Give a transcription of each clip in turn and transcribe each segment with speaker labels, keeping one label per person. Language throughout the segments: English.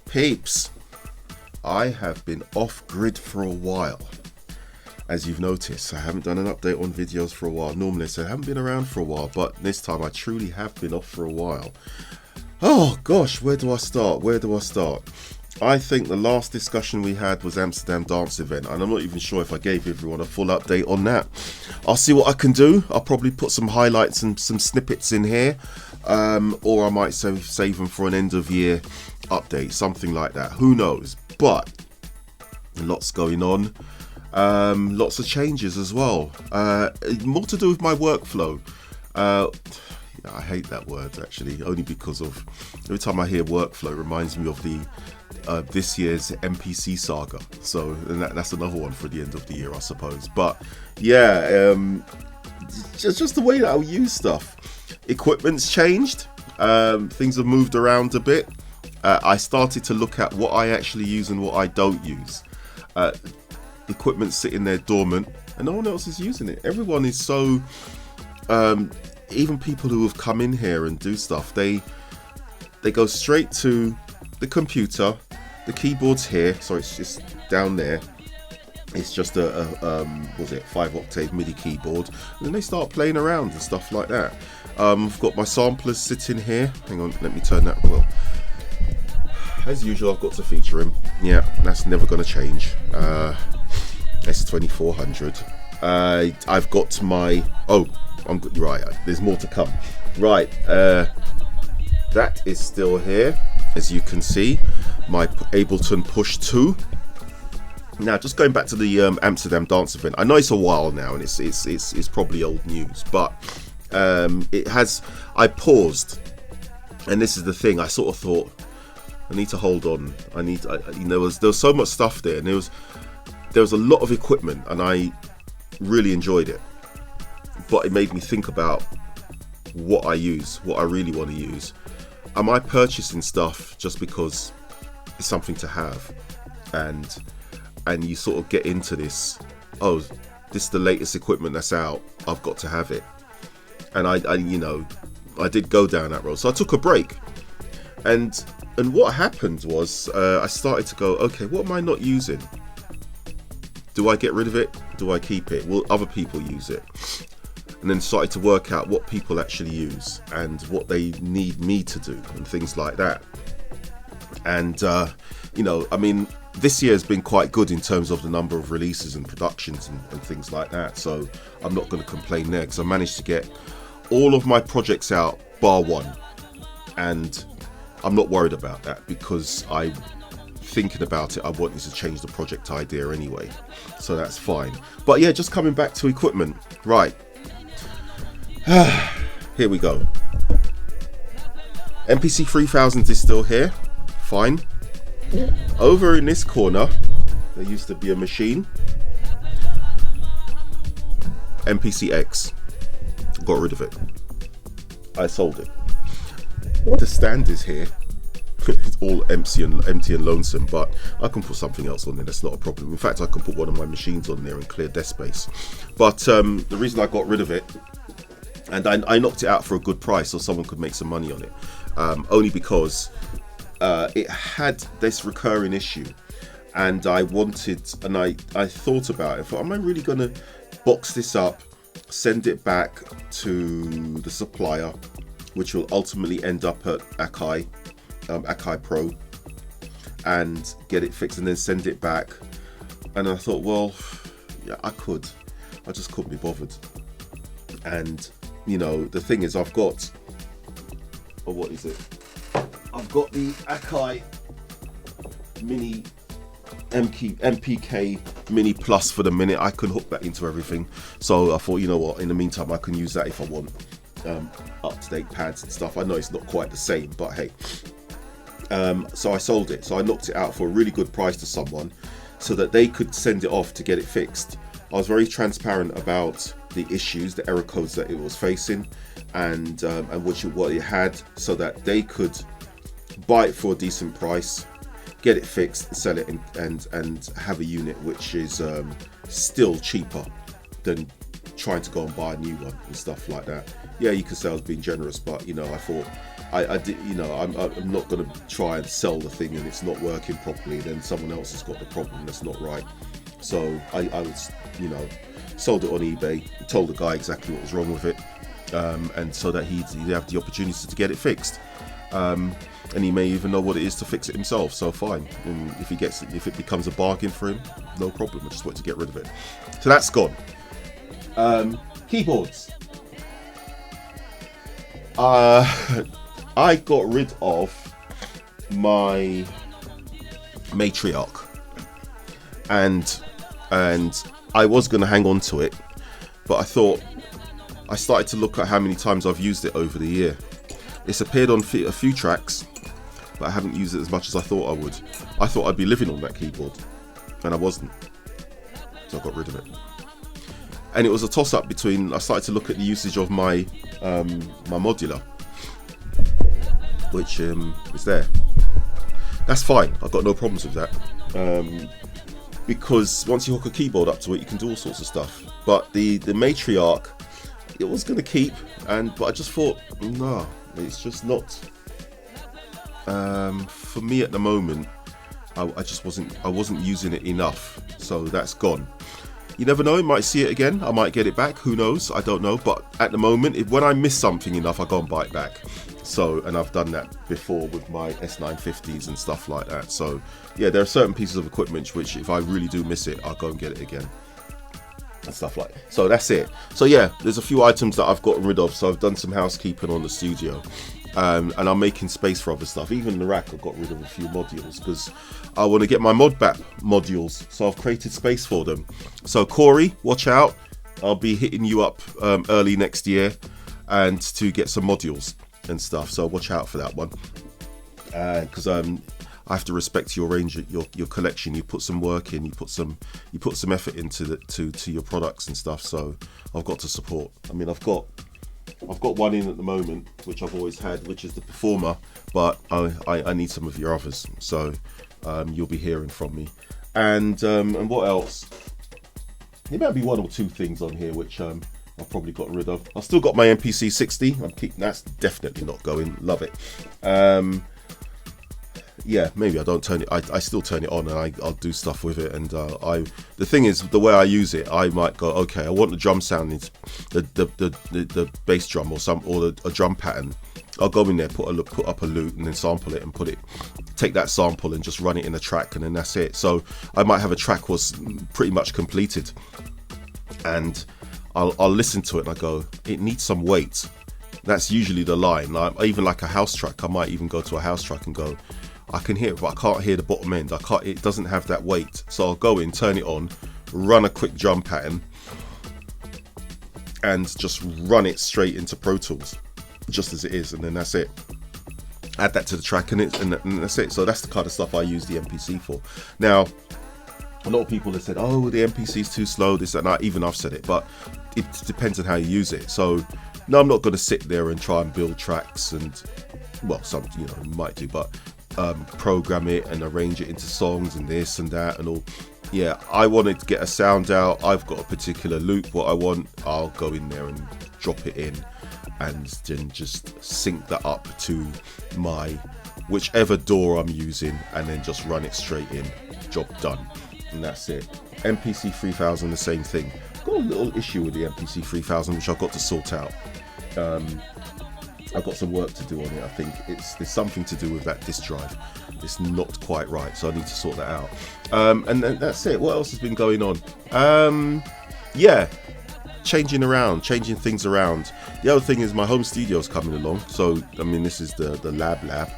Speaker 1: Peeps, I have been off grid for a while. As you've noticed, I haven't done an update on videos for a while. Normally I say I haven't been around for a while, but this time I truly have been off for a while. Oh gosh, where do I start? I think the last discussion we had was Amsterdam dance event, and I'm not even sure if I gave everyone a full update on that. I'll see what I can do. I'll probably put some highlights and some snippets in here, or I might save them for an end of year update, something like that. Who knows? But lots going on, lots of changes as well. More to do with my workflow. I hate that word actually, only because of every time I hear workflow, it reminds me of the this year's MPC saga. So that's another one for the end of the year, I suppose. But yeah, just the way that I'll use stuff. Equipment's changed. Things have moved around a bit. I started to look at what I actually use and what I don't use. Equipment's sitting there dormant, and no one else is using it. Everyone is so. Even people who have come in here and do stuff, they go straight to the computer. The keyboard's here, so it's just down there. It's just a 5-octave MIDI keyboard, and then they start playing around and stuff like that. I've got my samplers sitting here. Hang on, let me turn that. Well, as usual, I've got to feature him. Yeah, that's never going to change. S2400. I've got my. Oh, I'm good. Right, there's more to come. Right, that is still here, as you can see. My Ableton Push 2. Now, just going back to the Amsterdam dance event. I know it's a while now, and it's probably old news, but it has. I paused, and this is the thing. I sort of thought, I need to hold on. There was so much stuff there, and there was a lot of equipment, and I really enjoyed it. But it made me think about what I use, what I really want to use. Am I purchasing stuff just because it's something to have? And you sort of get into this, oh, this is the latest equipment that's out, I've got to have it. And I did go down that road. So I took a break. And what happened was I started to go, okay, what am I not using? Do I get rid of it? Do I keep it? Will other people use it? And then started to work out what people actually use and what they need me to do and things like that. And, this year has been quite good in terms of the number of releases and productions and things like that. So I'm not going to complain there, because I managed to get all of my projects out bar one. And I'm not worried about that, because thinking about it, I wanted to change the project idea anyway. So that's fine. But yeah, just coming back to equipment. Right. Here we go. MPC 3000 is still here. Fine. Over in this corner, there used to be a machine. MPC X. Got rid of it. I sold it. The stand is here. It's all empty and lonesome, but I can put something else on there. That's not a problem. In fact, I can put one of my machines on there and clear desk space. But the reason I got rid of it, and I knocked it out for a good price so someone could make some money on it, only because it had this recurring issue, and I thought about it. I thought, am I really going to box this up, send it back to the supplier, which will ultimately end up at Akai Pro, and get it fixed and then send it back? And I thought, well, yeah, I just couldn't be bothered. And the thing is, I've got, what is it? I've got the Akai Mini MPK Mini Plus for the minute. I can hook that into everything. So I thought, you know what, in the meantime, I can use that if I want up-to-date pads and stuff. I know it's not quite the same, but hey. So I sold it. So I knocked it out for a really good price to someone so that they could send it off to get it fixed. I was very transparent about the issues, the error codes that it was facing, and what it had, so that they could buy it for a decent price, get it fixed, sell it, and have a unit which is still cheaper than trying to go and buy a new one and stuff like that. Yeah, you could say I was being generous, but you know, I thought I did, you know, I'm not going to try and sell the thing and it's not working properly, then someone else has got the problem that's not right. So I was, you know, sold it on eBay, told the guy exactly what was wrong with it, and so that he'd have the opportunity to get it fixed. And he may even know what it is to fix it himself, so fine. And if it becomes a bargain for him, no problem. I just want to get rid of it. So that's gone. Keyboards. I got rid of my Matriarch, and I was going to hang on to it, but I thought, I started to look at how many times I've used it over the year. It's appeared on a few tracks, but I haven't used it as much as I thought I would. I thought I'd be living on that keyboard, and I wasn't. So I got rid of it. And it was a toss-up between, I started to look at the usage of my my modular, which is there. That's fine, I've got no problems with that. Because once you hook a keyboard up to it, you can do all sorts of stuff. But the Matriarch, it was going to keep, but I just thought, no, it's just not for me at the moment. I wasn't using it enough, so that's gone. You never know, I might see it again, I might get it back, who knows, I don't know. But at the moment, when I miss something enough, I go and buy it back. So, and I've done that before with my S950s and stuff like that. So yeah, there are certain pieces of equipment which, if I really do miss it, I'll go and get it again and stuff like that. So that's it. So yeah, there's a few items that I've gotten rid of. So I've done some housekeeping on the studio, and I'm making space for other stuff. Even the rack, I've got rid of a few modules because I want to get my Modbap modules, so I've created space for them. So Corey, watch out, I'll be hitting you up early next year and to get some modules and stuff, so watch out for that one, because I have to respect your range, your collection. You put some work in, you put some effort into to your products and stuff, so I've got to support. I mean, I've got one in at the moment which I've always had, which is the Performer, but I need some of your others, so you'll be hearing from me. And what else? There might be one or two things on here which I've probably got rid of. I've still got my MPC 60. That's definitely not going. Love it. Yeah, maybe I don't turn it. I still turn it on, and I'll do stuff with it. And the thing is, the way I use it, I might go, okay, I want the drum sound, the bass drum or a drum pattern. I'll go in there, put up a loop, and then sample it and take that sample and just run it in a track, and then that's it. So I might have a track was pretty much completed, and I'll listen to it and I go, it needs some weight. That's usually the line. Even like a house track, I might even go to a house track and go, I can hear it, but I can't hear the bottom end. It doesn't have that weight. So I'll go in, turn it on, run a quick drum pattern, and just run it straight into Pro Tools, just as it is, and then that's it. Add that to the track, and that's it. So that's the kind of stuff I use the MPC for. Now, a lot of people have said, oh, the MPC is too slow, this and that. Even I've said it, but it depends on how you use it. So no, I'm not going to sit there and try and build tracks, and well, some you might do, but program it and arrange it into songs and this and that and all. Yeah, I wanted to get a sound out. I've got a particular loop what I want. I'll go in there and drop it in, and then just sync that up to my whichever DAW I'm using, and then just run it straight in. Job done. And that's it. MPC 3000, the same thing. Got a little issue with the MPC 3000 which I've got to sort out. I've got some work to do on it. I think there's something to do with that disk drive. It's not quite right, so I need to sort that out. And then that's it. What else has been going on? Yeah, changing things around. The other thing is my home studio is coming along. So I mean, this is the lab,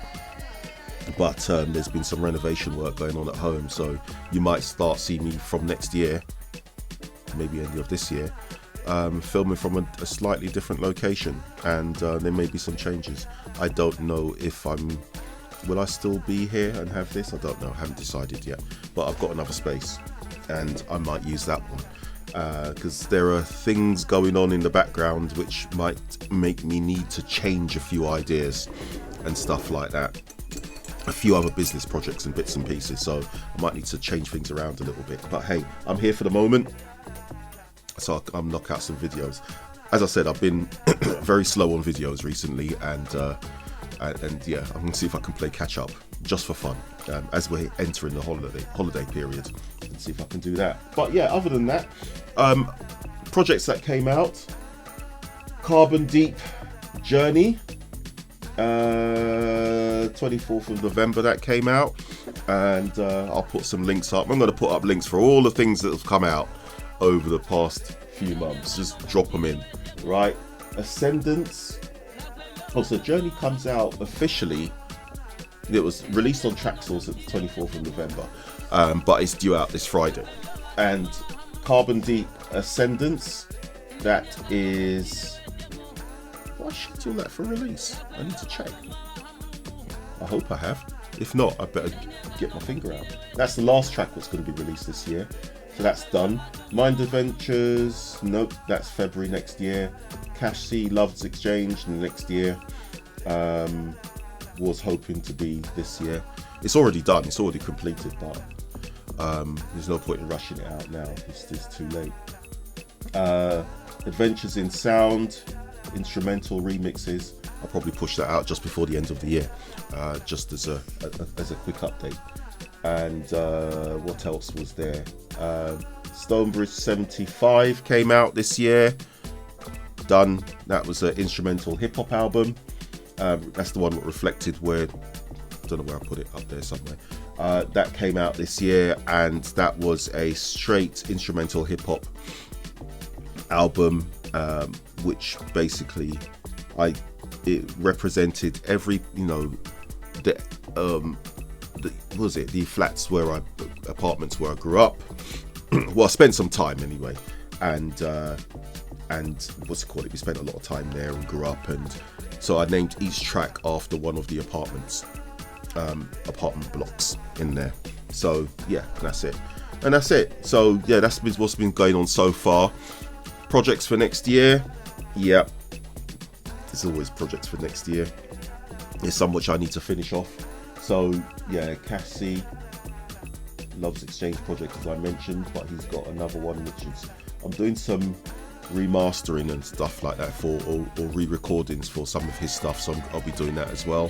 Speaker 1: but there's been some renovation work going on at home. So you might start seeing me from next year, maybe end of this year, filming from a slightly different location, and there may be some changes. I don't know if will I still be here and have this? I don't know, I haven't decided yet, but I've got another space and I might use that one, because there are things going on in the background which might make me need to change a few ideas and stuff like that, a few other business projects and bits and pieces, so I might need to change things around a little bit. But hey, I'm here for the moment, so I'll knock out some videos. As I said, I've been very slow on videos recently, and yeah, I'm gonna see if I can play catch up just for fun as we're entering the holiday period, and see if I can do that. But yeah, other than that, projects that came out: Carbon Deep Journey, 24th of November that came out, and I'll put some links up. I'm going to put up links for all the things that have come out over the past few months. Just drop them in, right? Ascendance. Also, Journey comes out officially. It was released on Traxsource at the 24th of November, but it's due out this Friday. And Carbon Deep Ascendance, that is... Why schedule that for release? I need to check. I hope I have. If not, I better get my finger out. That's the last track that's going to be released this year. So that's done. Mind Adventures, nope, that's February next year. Cash C, Love's Exchange next year. Was hoping to be this year. It's already done, it's already completed, but there's no point in rushing it out now. It's too late. Adventures in Sound, instrumental remixes. I'll probably push that out just before the end of the year, just as a quick update. And what else was there? Stonebridge 75 came out this year. Done. That was an instrumental hip hop album. That's the one that reflected where, I don't know where I put it, up there somewhere. That came out this year, and that was a straight instrumental hip hop album, which basically it represented every, the flats where apartments where I grew up. Well, I spent some time anyway, and what's it called? We spent a lot of time there and grew up, and so I named each track after one of the apartment blocks in there. So yeah, that's it. So yeah, that's what's been going on so far. Projects for next year, yeah. There's always projects for next year. There's some which I need to finish off. So yeah, Cash C, Love's Exchange project, as I mentioned, but he's got another one which is, I'm doing some remastering and stuff like that or re-recordings for some of his stuff, so I'll be doing that as well.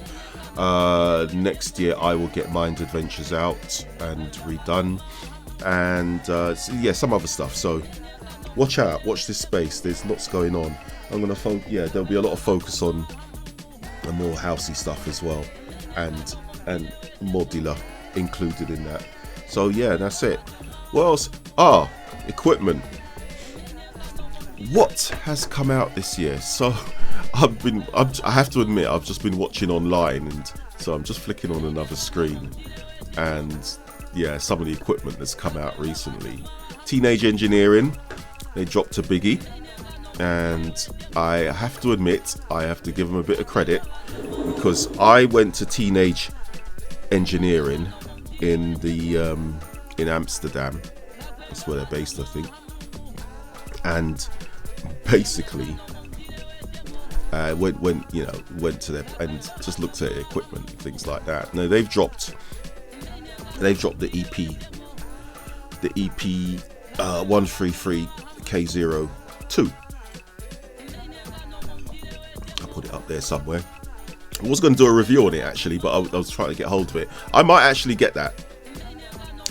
Speaker 1: Next year I will get Mind Adventures out and redone, and so, yeah, some other stuff. So watch out, watch this space. There's lots going on. I'm gonna there'll be a lot of focus on the more housey stuff as well, and modular included in that. So yeah, that's it. What else? Equipment. What has come out this year? So I have to admit, I've just been watching online, and so I'm just flicking on another screen, and yeah, some of the equipment that's come out recently. Teenage Engineering, they dropped a biggie, and I have to admit, I have to give them a bit of credit, because I went to Teenage Engineering in Amsterdam. That's where they're based, I think. And basically, went to them and just looked at equipment and things like that. No, they've dropped the EP 133K02. I put it up there somewhere. I was going to do a review on it actually, but I was trying to get hold of it. I might actually get that.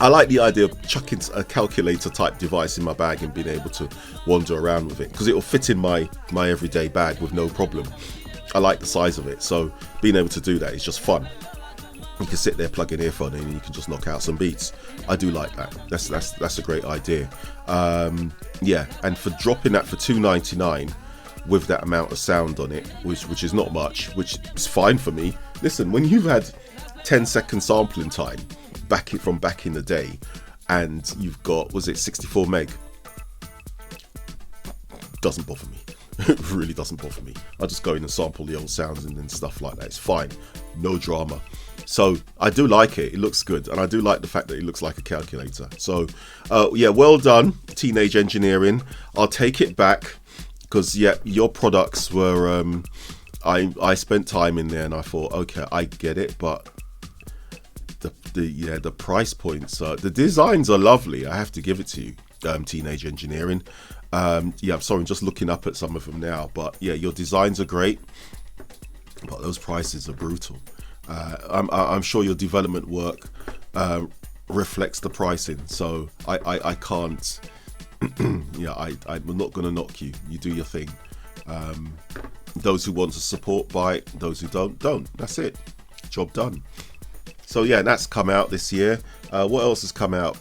Speaker 1: I like the idea of chucking a calculator type device in my bag and being able to wander around with it, because it will fit in my everyday bag with no problem. I like the size of it, so being able to do that is just fun. You can sit there, plug an earphone in, and you can just knock out some beats. I do like that. That's a great idea. Yeah, and for dropping that for $2.99 with that amount of sound on it, which is not much, which is fine for me. Listen, when you've had 10-second sampling time from back in the day, and you've got, was it 64 meg? Doesn't bother me. It really doesn't bother me. I just go in and sample the old sounds and stuff like that. It's fine, no drama. So I do like it. It looks good, and I do like the fact that it looks like a calculator. So yeah, well done, Teenage Engineering. I'll take it back, because yeah, your products were I spent time in there and I thought, okay, I get it, but the price points, the designs are lovely. I have to give it to you, Teenage Engineering. Yeah, I'm sorry, I'm just looking up at some of them now, but yeah, your designs are great, but those prices are brutal. I'm sure your development work reflects the pricing, so I can't. Yeah, I'm not gonna knock you. You do your thing. Those who want to support, buy it. Those who don't. That's it. Job done. So yeah, that's come out this year. What else has come out?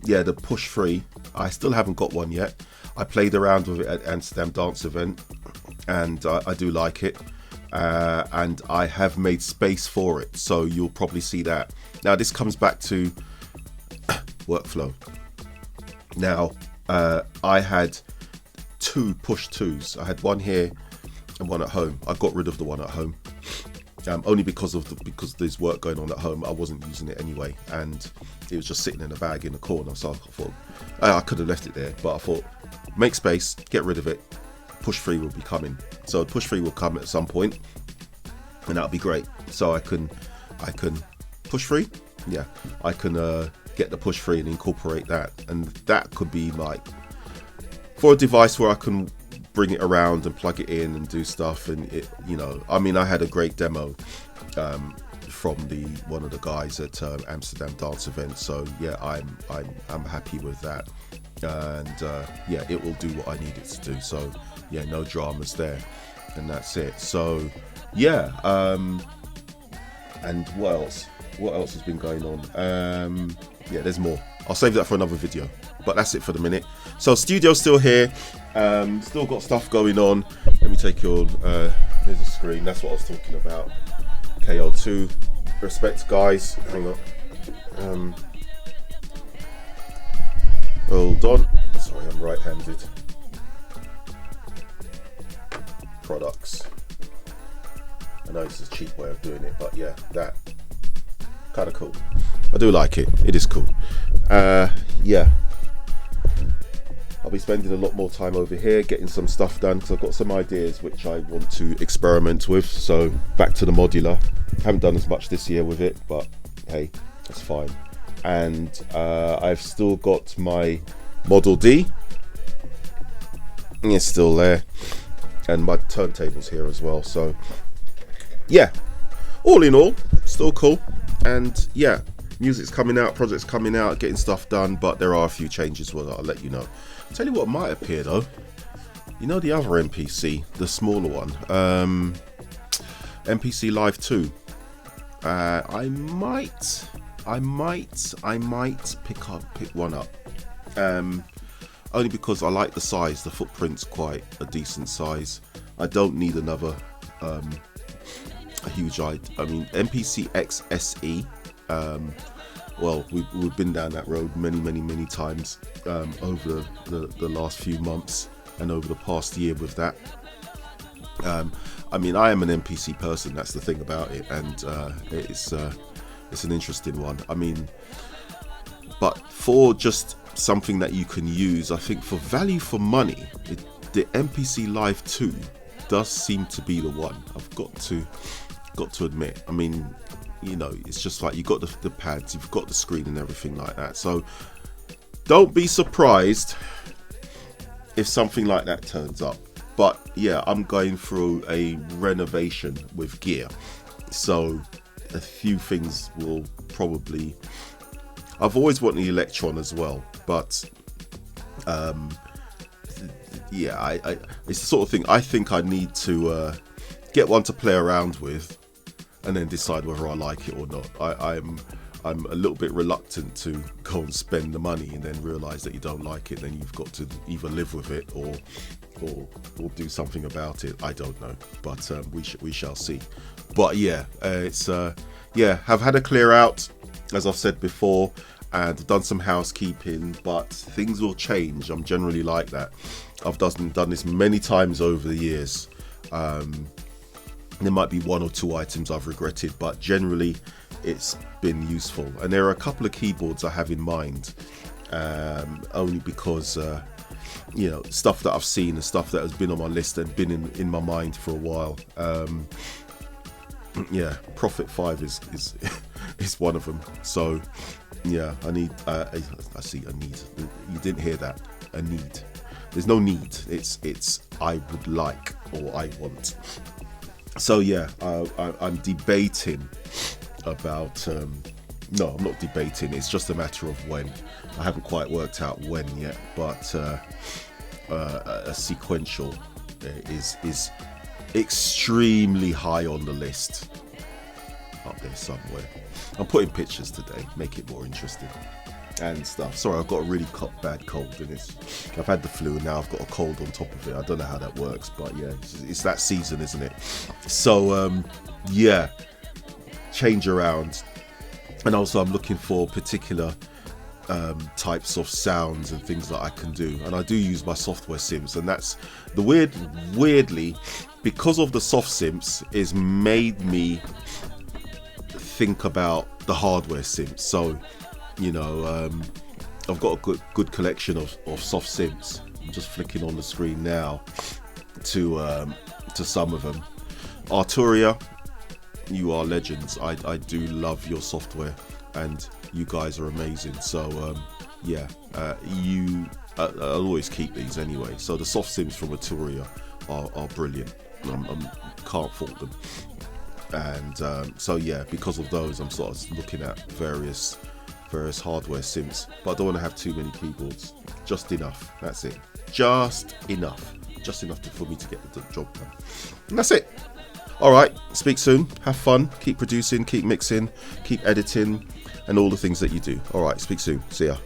Speaker 1: Yeah, the push free. I still haven't got one yet. I played around with it at Amsterdam Dance Event, and I do like it. And I have made space for it, so you'll probably see that. Now this comes back to workflow. Now I had 2 push 2s. I had one here and one at home. I got rid of the one at home, only because there's work going on at home. I wasn't using it anyway, and it was just sitting in a bag in the corner. So I thought I could have left it there, but I thought make space, get rid of it. Push 3 will be coming, so push 3 will come at some point, and that'll be great. So I can push 3. Yeah, I can get the push 3 and incorporate that, and that could be like for a device where I can bring it around and plug it in and do stuff. And it, you know, I mean, I had a great demo from one of the guys at Amsterdam Dance Event. So yeah, I'm happy with that, and yeah, it will do what I need it to do. So yeah, no dramas there, and that's it. So yeah, and what else? What else has been going on? Yeah, there's more. I'll save that for another video, but that's it for the minute. So studio's still here, still got stuff going on. Let me take your here's the screen. That's what I was talking about. KO2, respect guys. Hang on. Hold on. Sorry, I'm right-handed. Products. I know it's a cheap way of doing it, but yeah, that kind of cool. I do like it. It is cool. Yeah, I'll be spending a lot more time over here getting some stuff done, because I've got some ideas which I want to experiment with. So back to the modular. Haven't done as much this year with it, but hey, that's fine. And I've still got my Model D. It's still there, and my turntables here as well. So yeah, all in all, still cool. And yeah, music's coming out, projects coming out, getting stuff done, but there are a few changes. Well, I'll let you know. Tell you what might appear though. You know the other MPC, the smaller one, MPC Live 2. I might pick one up. Only because I like the size. The footprint's quite a decent size. I don't need another a huge I mean MPC X SE. Well, we've been down that road many times over the last few months and over the past year with that. I mean, I am an MPC person, that's the thing about it, and it's an interesting one. I mean, but for just something that you can use, I think for value for money, the MPC Live 2 does seem to be the one. I've got to admit. I mean, you know, it's just like you got the pads, you've got the screen and everything like that. So don't be surprised if something like that turns up. But yeah, I'm going through a renovation with gear, so a few things will probably. I've always wanted the Electron as well, but yeah, it's the sort of thing I think I need to get one to play around with, and then decide whether I like it or not. I'm a little bit reluctant to go and spend the money and then realise that you don't like it. Then you've got to either live with it or do something about it. I don't know, but we shall see. But yeah, it's yeah, I've had a clear out, as I've said before, and done some housekeeping, but things will change. I'm generally like that. I've done this many times over the years. There might be one or two items I've regretted, but generally it's been useful. And there are a couple of keyboards I have in mind, only because you know, stuff that I've seen and stuff that has been on my list and been in my mind for a while. Yeah, Prophet 5 is It's one of them. So yeah, I need. I see a need. You didn't hear that. A need. There's no need. It's I would like or I want. So yeah, I'm debating about. No, I'm not debating. It's just a matter of when. I haven't quite worked out when yet, but a sequential is extremely high on the list. Up there somewhere. I'm putting pictures today, make it more interesting and stuff. Sorry, I've got a really bad cold, and I've had the flu and now I've got a cold on top of it. I don't know how that works, but yeah, it's that season, isn't it? So yeah, change around. And also I'm looking for particular types of sounds and things that I can do, and I do use my software synths, and that's the weirdly, because of the soft synths, is made me think about the hardware synths. So you know, I've got a good collection of soft synths. I'm just flicking on the screen now to some of them. Arturia, you are legends. I do love your software and you guys are amazing. So yeah, I'll always keep these anyway. So the soft synths from Arturia are brilliant. Can't fault them. And so yeah, because of those, I'm sort of looking at various hardware synths, but I don't want to have too many keyboards. Just enough. That's it. Just enough for me to get the job done. And that's it. All right, speak soon. Have fun. Keep producing, keep mixing, keep editing, and all the things that you do. All right, speak soon. See ya.